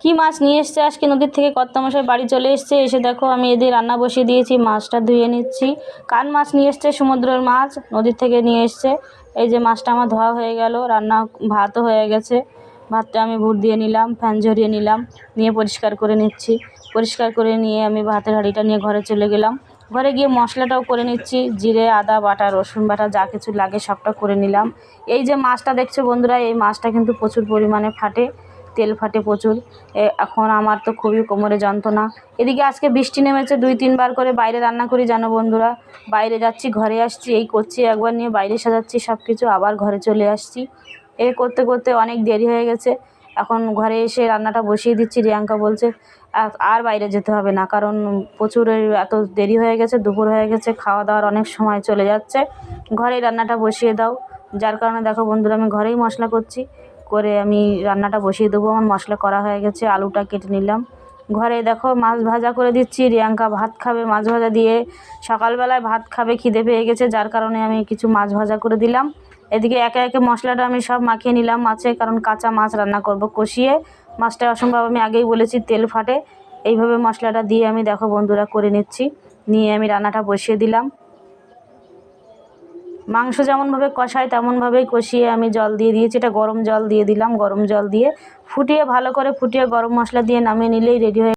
কি মাছ নিয়ে এসছে আজকে নদীর থেকে কর্তামশাই, বাড়ি চলে এসছে। এসে দেখো আমি এদের রান্না বসিয়ে দিয়েছি, মাছটা ধুয়ে নিচ্ছি। কান মাছ নিয়ে এসছে, সমুদ্রের মাছ নদীর থেকে নিয়ে এসছে। এই যে মাছটা আমার ধোয়া হয়ে গেল, রান্না ভাতও হয়ে গেছে। ভাতটা আমি ভুট দিয়ে নিলাম, ফ্যান ঝরিয়ে নিলাম, নিয়ে পরিষ্কার করে নিচ্ছি। পরিষ্কার করে নিয়ে আমি ভাতের হাঁড়িটা নিয়ে ঘরে চলে গেলাম। ঘরে গিয়ে মশলাটাও করে নিচ্ছি, জিরে, আদা বাটা, রসুন বাটা, যা কিছু লাগে সবটা করে নিলাম। এই যে মাছটা দেখছো বন্ধুরা, এই মাছটা কিন্তু প্রচুর পরিমাণে ফাটে, তেল ফাটে প্রচুর। এখন আমার তো খুবই কোমরে যন্ত্রণা। এদিকে আজকে বৃষ্টি নেমেছে, 2-3 বার করে বাইরে রান্না করি জানো বন্ধুরা। বাইরে যাচ্ছি, ঘরে আসছি, এই করছি, একবার নিয়ে বাইরে সাজাচ্ছি সব কিছু, আবার ঘরে চলে আসছি। এই করতে করতে অনেক দেরি হয়ে গেছে। এখন ঘরে এসে রান্নাটা বসিয়ে দিচ্ছি। রিয়াঙ্কা বলছে আর বাইরে যেতে হবে না, কারণ প্রচুর এত দেরি হয়ে গেছে, দুপুর হয়ে গেছে, খাওয়া দাওয়ার অনেক সময় চলে যাচ্ছে, ঘরেই রান্নাটা বসিয়ে দাও। যার কারণে দেখো বন্ধুরা আমি ঘরেই মশলা করছি, করে আমি রান্নাটা বসিয়ে দেবো। আমার মশলা করা হয়ে গেছে, আলুটা কেটে নিলাম। ঘরে দেখো মাছ ভাজা করে দিচ্ছি, রিয়াঙ্কা ভাত খাবে মাছ ভাজা দিয়ে। সকালবেলায় ভাত খাবে, খিদে পেয়ে গেছে, যার কারণে আমি কিছু মাছ ভাজা করে দিলাম। এদিকে একে একে মশলাটা আমি সব মাখিয়ে নিলাম মাছে, কারণ কাঁচা মাছ রান্না করব কষিয়ে। মাছটা অসম্ভব, আমি আগেই বলেছি তেল ফাটে। এইভাবে মশলাটা দিয়ে আমি দেখো বন্ধুরা করে নিচ্ছি, নিয়ে আমি রান্নাটা বসিয়ে দিলাম। মাংস যেমনভাবে কষাই তেমনভাবেই কষিয়ে আমি জল দিয়ে দিয়েছি, এটা গরম জল দিয়ে দিলাম। গরম জল দিয়ে ফুটিয়ে, ভালো করে ফুটিয়ে, গরম মশলা দিয়ে নামিয়ে নিলেই রেডি হয়ে